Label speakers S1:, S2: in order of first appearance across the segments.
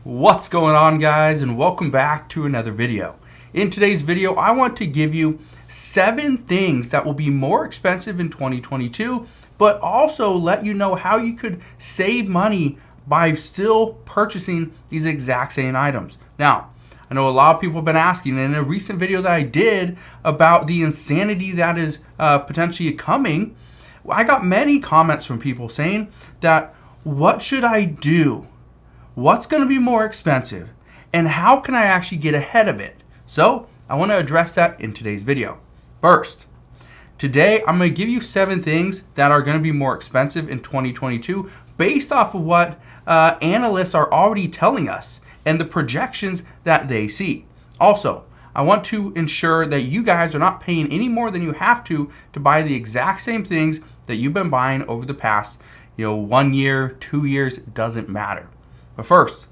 S1: What's going on, guys, and welcome back to another video. In today's video, I want to give you 7 things that will be more expensive in 2022, but also let you know how you could save money by still purchasing these exact same items. Now, I know a lot of people have been asking, and in a recent video that I did about the insanity that is potentially coming, I got many comments from people saying that, what should I do? What's going to be more expensive, and how can I actually get ahead of it? So I want to address that in today's video. First, today I'm going to give you 7 things that are going to be more expensive in 2022 based off of what analysts are already telling us and the projections that they see. Also, I want to ensure that you guys are not paying any more than you have to buy the exact same things that you've been buying over the past 1 year, 2 years, doesn't matter. But first,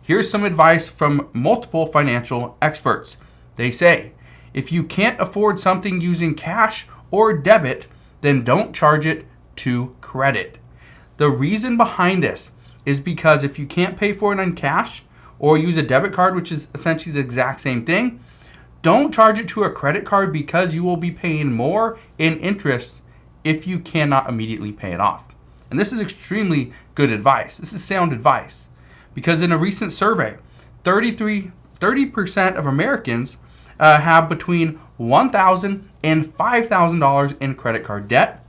S1: here's some advice from multiple financial experts. They say, if you can't afford something using cash or debit, then don't charge it to credit. The reason behind this is because if you can't pay for it on cash or use a debit card, which is essentially the exact same thing, don't charge it to a credit card because you will be paying more in interest if you cannot immediately pay it off. And this is extremely good advice. This is sound advice. Because in a recent survey, 30% of Americans have between $1,000 and $5,000 in credit card debt.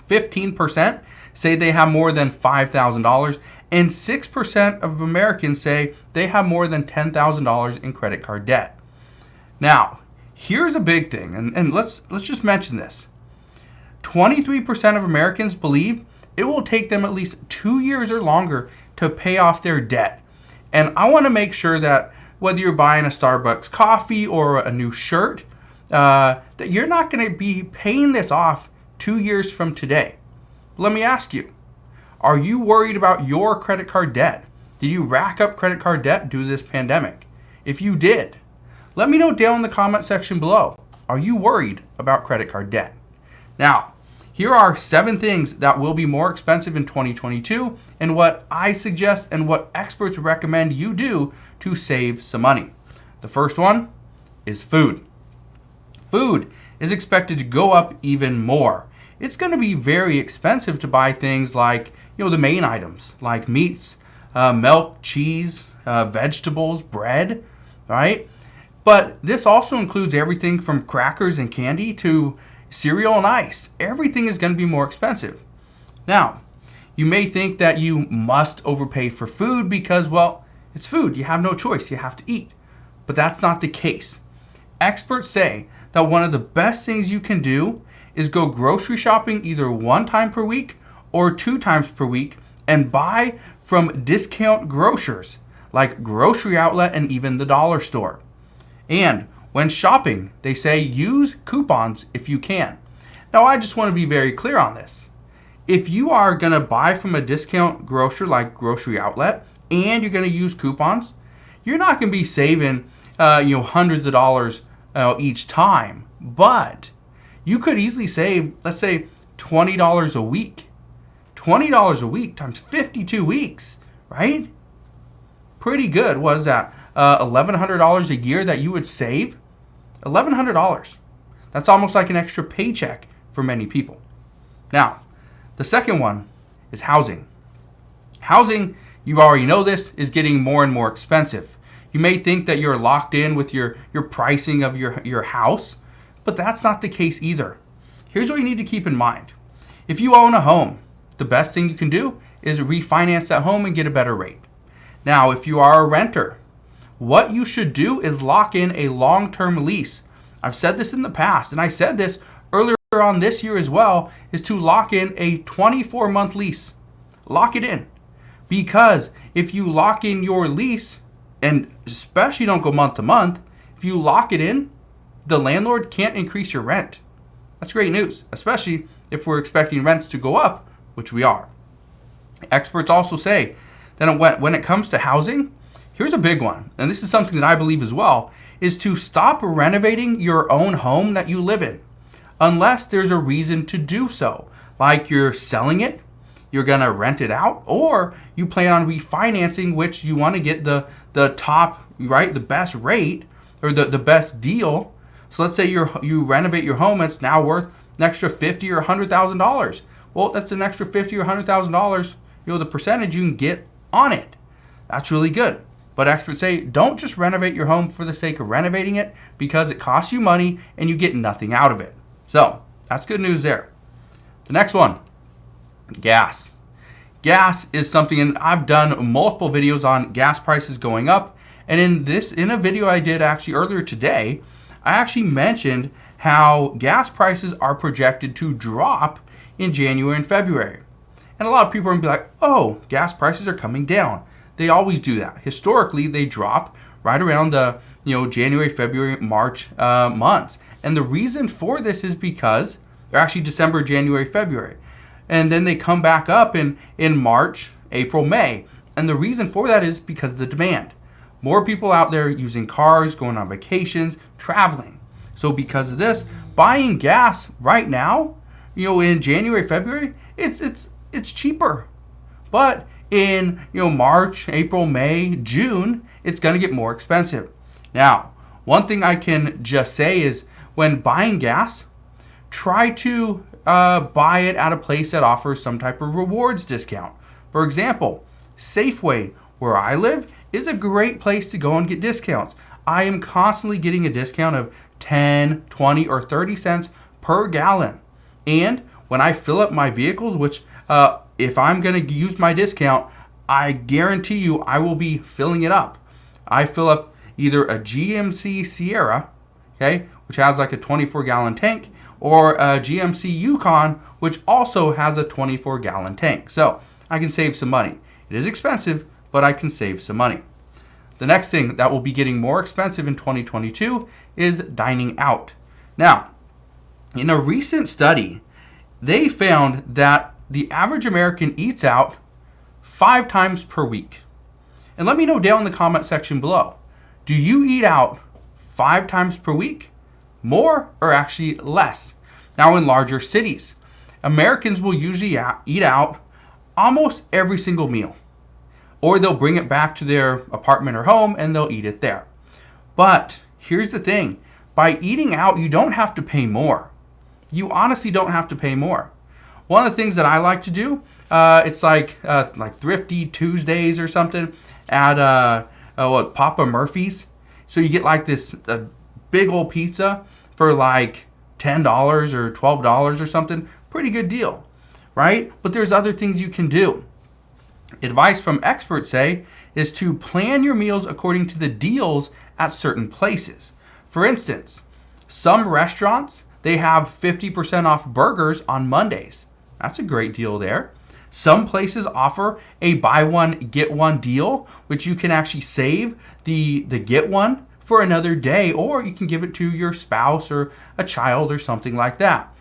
S1: 15% say they have more than $5,000, and 6% of Americans say they have more than $10,000 in credit card debt. Now, here's a big thing, and let's just mention this. 23% of Americans believe it will take them at least 2 years or longer to pay off their debt. And I want to make sure that whether you're buying a Starbucks coffee or a new shirt, that you're not going to be paying this off 2 years from today. Let me ask you, are you worried about your credit card debt? Did you rack up credit card debt due to this pandemic? If you did, let me know down in the comment section below. Are you worried about credit card debt? Now, here are 7 things that will be more expensive in 2022 and what I suggest and what experts recommend you do to save some money. The first one is food. Food is expected to go up even more. It's going to be very expensive to buy things like, the main items like meats, milk, cheese, vegetables, bread, right? But this also includes everything from crackers and candy to cereal and ice. Everything is going to be more expensive. Now, you may think that you must overpay for food because, well, it's food. You have no choice. You have to eat. But that's not the case. Experts say that one of the best things you can do is go grocery shopping either 1 time per week or 2 times per week and buy from discount grocers like Grocery Outlet and even the dollar store. And when shopping, they say use coupons if you can. Now, I just want to be very clear on this. If you are going to buy from a discount grocer like Grocery Outlet and you're going to use coupons, you're not going to be saving hundreds of dollars each time. But you could easily save, let's say, $20 a week. $20 a week times 52 weeks, right? Pretty good. What is that? $1,100 a year that you would save? $1,100. That's almost like an extra paycheck for many people. Now, the second one is housing. Housing, you already know this, is getting more and more expensive. You may think that you're locked in with your pricing of your house, but that's not the case either. Here's what you need to keep in mind. If you own a home, the best thing you can do is refinance that home and get a better rate. Now, if you are a renter, what you should do is lock in a long-term lease. I've said this in the past, and I said this earlier on this year as well, is to lock in a 24-month lease. Lock it in. Because if you lock in your lease, and especially don't go month to month, if you lock it in, the landlord can't increase your rent. That's great news, especially if we're expecting rents to go up, which we are. Experts also say that when it comes to housing, here's a big one, and this is something that I believe as well, is to stop renovating your own home that you live in, unless there's a reason to do so, like you're selling it, you're going to rent it out, or you plan on refinancing, which you want to get the top, right, the best rate or the best deal. So let's say you renovate your home, it's now worth an extra $50,000 or $100,000. Well, that's an extra $50,000 or $100,000, the percentage you can get on it. That's really good. But experts say don't just renovate your home for the sake of renovating it, because it costs you money and you get nothing out of it. So that's good news there. The next one, gas. Gas is something, and I've done multiple videos on gas prices going up. And in a video I did actually earlier today, I actually mentioned how gas prices are projected to drop in January and February. And a lot of people are going to be like, oh, gas prices are coming down. They always do that. Historically, they drop right around the January, February, March months. And the reason for this is because they're actually December, January, February. And then they come back up in March, April, May. And the reason for that is because of the demand. More people out there using cars, going on vacations, traveling. So because of this, buying gas right now, in January, February, it's cheaper. But in March, April, May, June, it's going to get more expensive. Now, one thing I can just say is when buying gas, try to buy it at a place that offers some type of rewards discount. For example, Safeway, where I live, is a great place to go and get discounts. I am constantly getting a discount of 10, 20, or 30 cents per gallon. And when I fill up my vehicles, which if I'm going to use my discount, I guarantee you I will be filling it up. I fill up either a GMC Sierra, okay, which has like a 24-gallon tank, or a GMC Yukon, which also has a 24-gallon tank. So I can save some money. It is expensive, but I can save some money. The next thing that will be getting more expensive in 2022 is dining out. Now, in a recent study, they found that the average American eats out 5 times per week. And let me know down in the comment section below. Do you eat out 5 times per week? More or actually less? Now, in larger cities, Americans will usually eat out almost every single meal. Or they'll bring it back to their apartment or home and they'll eat it there. But here's the thing. By eating out, you don't have to pay more. You honestly don't have to pay more. One of the things that I like to do, it's like Thrifty Tuesdays or something at Papa Murphy's. So you get like this big old pizza for like $10 or $12 or something. Pretty good deal, right? But there's other things you can do. Advice from experts say is to plan your meals according to the deals at certain places. For instance, some restaurants, they have 50% off burgers on Mondays. That's a great deal there. Some places offer a buy one, get one deal, which you can actually save the get one for another day, or you can give it to your spouse or a child or something like that.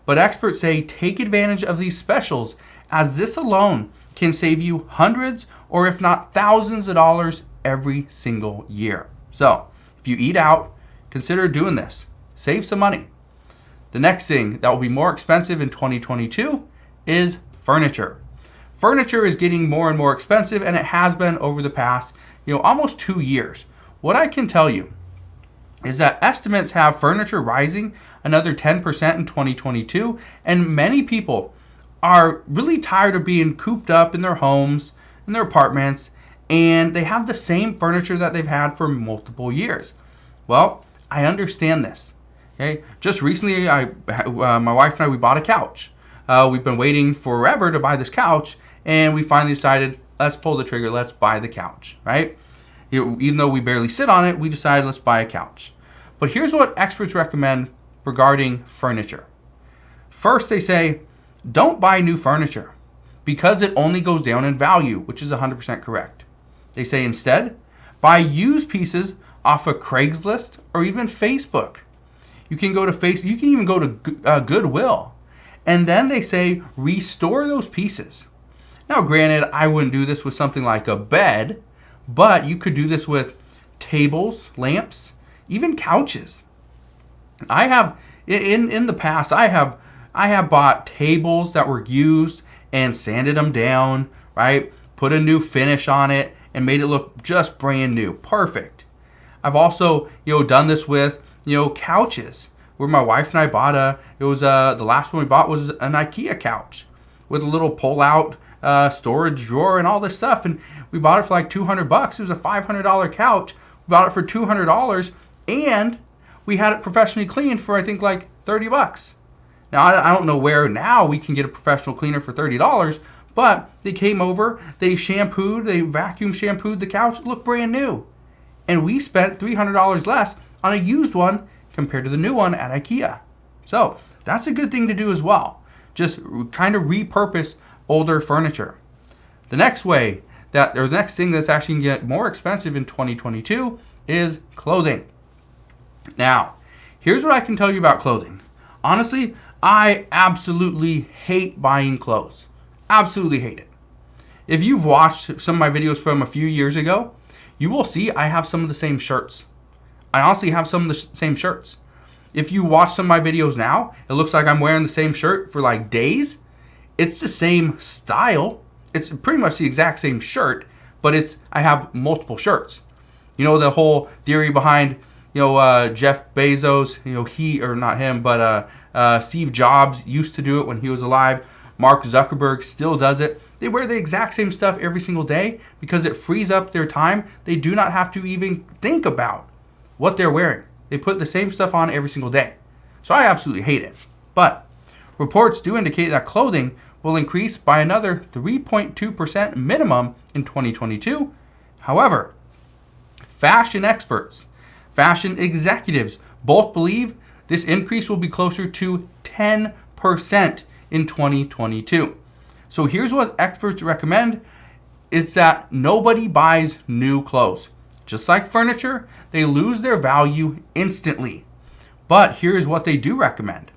S1: But experts say take advantage of these specials, as this alone can save you hundreds or if not thousands of dollars every single year. So if you eat out, consider doing this. Save some money. The next thing that will be more expensive in 2022 is furniture. Furniture is getting more and more expensive, and it has been over the past, almost 2 years. What I can tell you is that estimates have furniture rising another 10% in 2022, and many people are really tired of being cooped up in their homes, in their apartments, and they have the same furniture that they've had for multiple years. Well, I understand this. Okay, just recently, my wife and I, we bought a couch. We've been waiting forever to buy this couch, and we finally decided, let's pull the trigger, let's buy the couch, right? Even though we barely sit on it, we decided let's buy a couch. But here's what experts recommend regarding furniture. First, they say, don't buy new furniture because it only goes down in value, which is 100% correct. They say instead, buy used pieces off of Craigslist or even Facebook. You can go to Facebook, you can even go to Goodwill. And then they say, restore those pieces. Now, granted, I wouldn't do this with something like a bed, but you could do this with tables, lamps, even couches. I have, in the past, I have bought tables that were used and sanded them down, right? Put a new finish on it and made it look just brand new. Perfect. I've also, done this with, couches, where my wife and I bought the last one we bought was an IKEA couch with a little pull-out storage drawer and all this stuff. And we bought it for like $200. It was a $500 couch. We bought it for $200 and we had it professionally cleaned for I think like $30. Now, I don't know where now we can get a professional cleaner for $30, but they came over, they vacuum shampooed the couch, it looked brand new. And we spent $300 less on a used one compared to the new one at IKEA. So that's a good thing to do as well. Just kind of repurpose older furniture. The next thing that's actually going to get more expensive in 2022 is clothing. Now, here's what I can tell you about clothing. Honestly, I absolutely hate buying clothes. Absolutely hate it. If you've watched some of my videos from a few years ago, you will see I have some of the same shirts. I honestly have some of the same shirts. If you watch some of my videos now, it looks like I'm wearing the same shirt for like days. It's the same style. It's pretty much the exact same shirt, but I have multiple shirts. The whole theory behind Jeff Bezos, Steve Jobs used to do it when he was alive. Mark Zuckerberg still does it. They wear the exact same stuff every single day because it frees up their time. They do not have to even think about what they're wearing. They put the same stuff on every single day. So I absolutely hate it. But reports do indicate that clothing will increase by another 3.2% minimum in 2022. However, fashion experts, fashion executives both believe this increase will be closer to 10% in 2022. So here's what experts recommend. It's that nobody buys new clothes. Just like furniture, they lose their value instantly. But here's what they do recommend.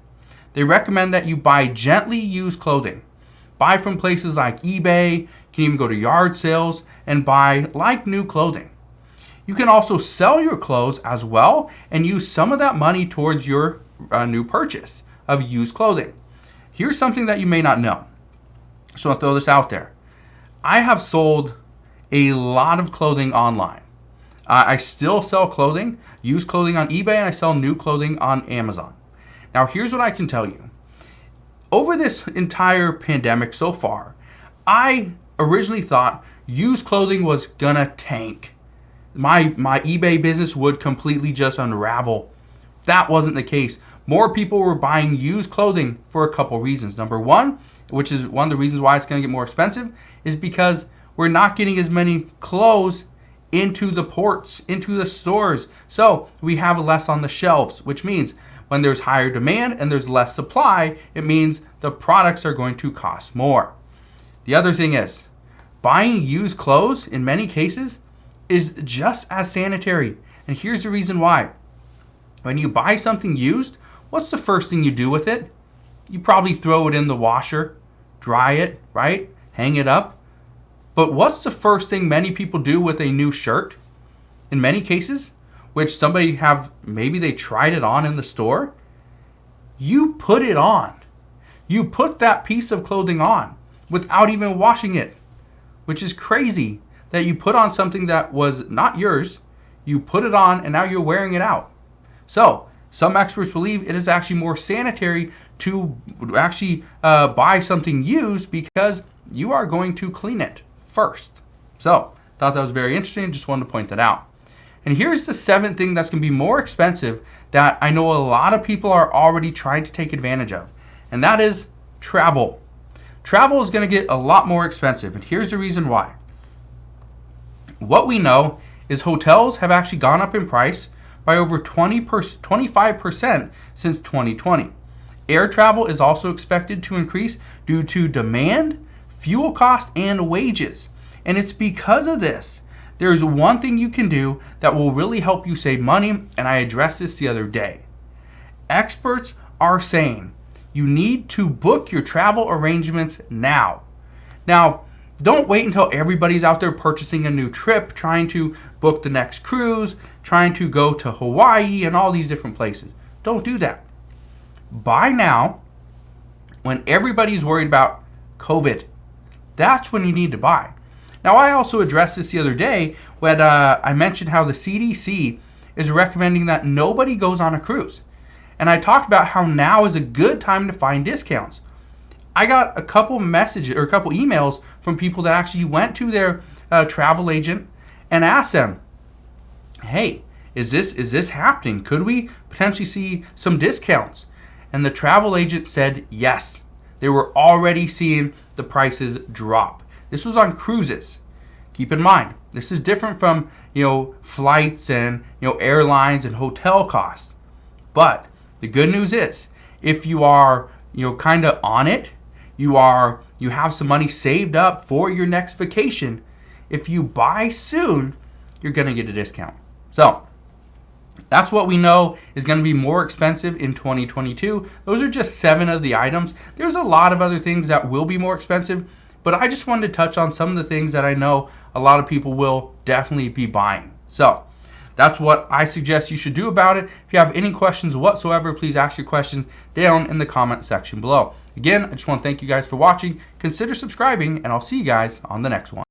S1: They recommend that you buy gently used clothing. Buy from places like eBay. You can even go to yard sales and buy like new clothing. You can also sell your clothes as well and use some of that money towards your new purchase of used clothing. Here's something that you may not know. So I'll throw this out there. I have sold a lot of clothing online. I still sell clothing, used clothing on eBay, and I sell new clothing on Amazon. Now, here's what I can tell you. Over this entire pandemic so far, I originally thought used clothing was gonna tank. My eBay business would completely just unravel. That wasn't the case. More people were buying used clothing for a couple reasons. Number one, which is one of the reasons why it's going to get more expensive, is because we're not getting as many clothes into the ports, into the stores. So we have less on the shelves, which means when there's higher demand and there's less supply, it means the products are going to cost more. The other thing is, buying used clothes in many cases is just as sanitary. And here's the reason why. When you buy something used, what's the first thing you do with it? You probably throw it in the washer, dry it, right? Hang it up. But what's the first thing many people do with a new shirt? In many cases, which maybe they tried it on in the store, you put it on. You put that piece of clothing on without even washing it, which is crazy that you put on something that was not yours, you put it on, and now you're wearing it out. So, some experts believe it is actually more sanitary to actually buy something used because you are going to clean it first. So, thought that was very interesting. Just wanted to point that out. And here's the seventh thing that's going to be more expensive that I know a lot of people are already trying to take advantage of, and that is travel. Travel is going to get a lot more expensive, and here's the reason why. What we know is hotels have actually gone up in price by over 25% since 2020. Air travel is also expected to increase due to demand, fuel cost, and wages. And it's because of this. There's one thing you can do that will really help you save money, and I addressed this the other day. Experts are saying you need to book your travel arrangements now. Now, don't wait until everybody's out there purchasing a new trip, trying to book the next cruise, trying to go to Hawaii and all these different places. Don't do that. Buy now when everybody's worried about COVID. That's when you need to buy. Now, I also addressed this the other day when I mentioned how the CDC is recommending that nobody goes on a cruise. And I talked about how now is a good time to find discounts. I got a couple messages or a couple emails from people that actually went to their travel agent and asked them, hey, is this happening? Could we potentially see some discounts? And the travel agent said yes. They were already seeing the prices drop. This was on cruises. Keep in mind, this is different from, flights and, airlines and hotel costs. But the good news is, if you are, kind of on it, you have some money saved up for your next vacation, if you buy soon, you're going to get a discount. So that's what we know is going to be more expensive in 2022. Those are just 7 of the items. There's a lot of other things that will be more expensive, but I just wanted to touch on some of the things that I know a lot of people will definitely be buying. So that's what I suggest you should do about it. If you have any questions whatsoever, please ask your questions down in the comment section below. Again, I just want to thank you guys for watching. Consider subscribing, and I'll see you guys on the next one.